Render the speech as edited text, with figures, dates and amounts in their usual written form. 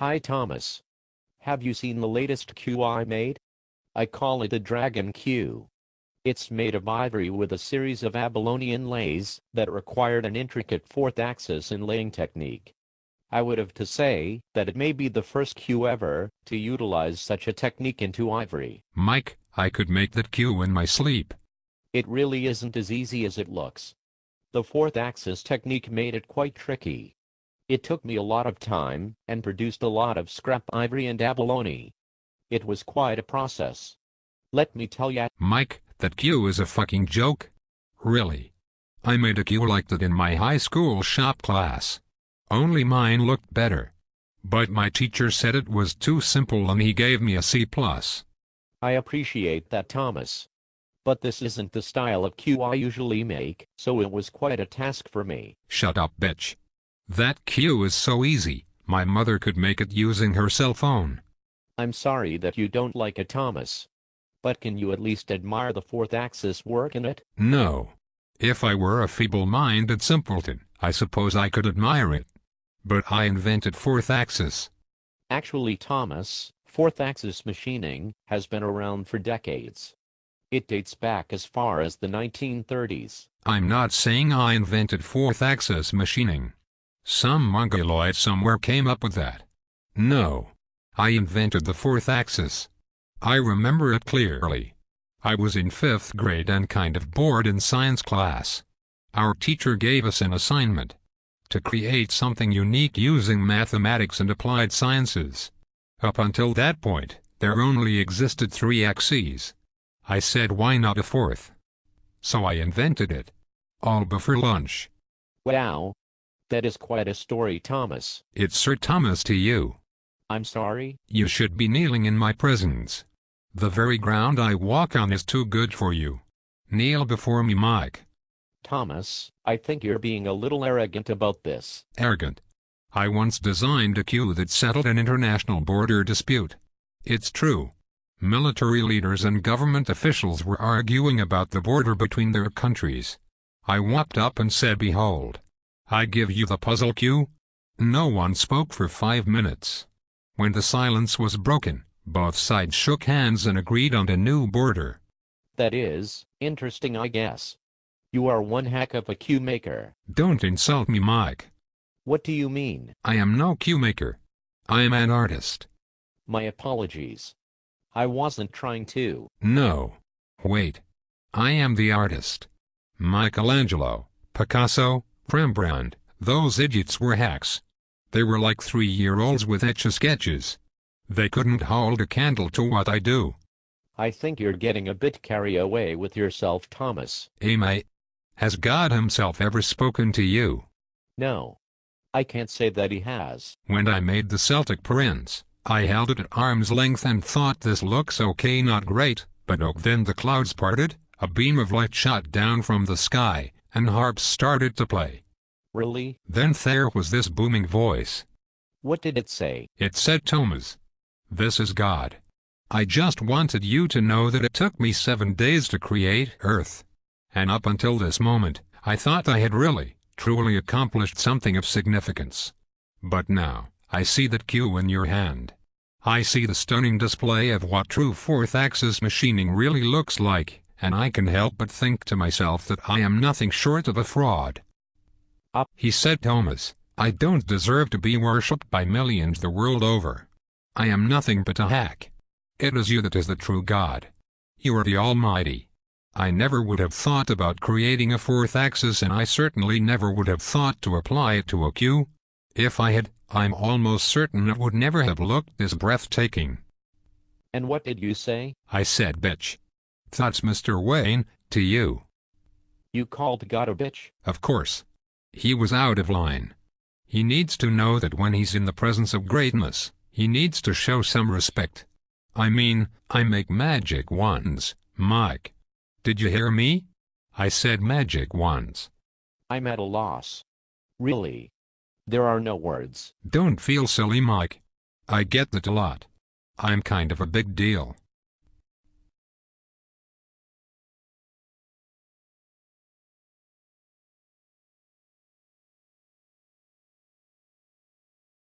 Hi Thomas. Have you seen the latest Q I made? I call it the Dragon Q. It's made of ivory with a series of abalone inlays that required an intricate fourth-axis inlaying technique. I would have to say that it may be the first Q ever to utilize such a technique into ivory. Mike, I could make that Q in my sleep. It really isn't as easy as it looks. The fourth-axis technique made it quite tricky. It took me a lot of time and produced a lot of scrap ivory and abalone. It was quite a process. Let me tell ya. Mike, that Q is a fucking joke. Really. I made a Q like that in my high school shop class. Only mine looked better. But my teacher said it was too simple and he gave me a C+. I appreciate that, Thomas. But this isn't the style of Q I usually make, so it was quite a task for me. Shut up, bitch. That Q is so easy, my mother could make it using her cell phone. I'm sorry that you don't like it, Thomas. But can you at least admire the fourth-axis work in it? No. If I were a feeble-minded simpleton, I suppose I could admire it. But I invented fourth-axis. Actually, Thomas, fourth-axis machining has been around for decades. It dates back as far as the 1930s. I'm not saying I invented fourth-axis machining. Some mongoloid somewhere came up with that. No. I invented the fourth axis. I remember it clearly. I was in 5th grade and kind of bored in science class. Our teacher gave us an assignment to create something unique using mathematics and applied sciences. Up until that point, there only existed 3 axes. I said, why not a fourth? So I invented it. All before lunch. Wow. That is quite a story, Thomas. It's Sir Thomas to you. I'm sorry? You should be kneeling in my presence. The very ground I walk on is too good for you. Kneel before me, Mike. Thomas, I think you're being a little arrogant about this. Arrogant? I once designed a Q that settled an international border dispute. It's true. Military leaders and government officials were arguing about the border between their countries. I walked up and said, behold, I give you the puzzle Q. No one spoke for 5 minutes. When the silence was broken, both sides shook hands and agreed on a new border. That is interesting, I guess. You are one heck of a Q maker. Don't insult me, Mike. What do you mean? I am no Q maker. I am an artist. My apologies. I wasn't trying to. No. Wait. I am the artist. Michelangelo, Picasso, Rembrandt, those idiots were hacks. They were like 3-year-olds with etch-a-sketches. They couldn't hold a candle to what I do. I think you're getting a bit carried away with yourself, Thomas. Hey mate. Has God himself ever spoken to you? No. I can't say that he has. When I made the Celtic Prince, I held it at arm's length and thought this looks okay, not great, but oh, then the clouds parted, a beam of light shot down from the sky, and harps started to play. Really? Then there was this booming voice. What did it say? It said, Thomas, this is God. I just wanted you to know that it took me 7 days to create Earth. And up until this moment, I thought I had really, truly accomplished something of significance. But now, I see that Q in your hand. I see the stunning display of what true fourth-axis machining really looks like, and I can help but think to myself that I am nothing short of a fraud. He said, Thomas, I don't deserve to be worshipped by millions the world over. I am nothing but a hack. It is you that is the true God. You are the Almighty. I never would have thought about creating a fourth axis, and I certainly never would have thought to apply it to a Q. If I had, I'm almost certain it would never have looked this breathtaking. And what did you say? I said, bitch. That's Mr. Wayne, to you. You called God a bitch? Of course. He was out of line. He needs to know that when he's in the presence of greatness, he needs to show some respect. I mean, I make magic wands, Mike. Did you hear me? I said magic wands. I'm at a loss. Really. There are no words. Don't feel silly, Mike. I get that a lot. I'm kind of a big deal.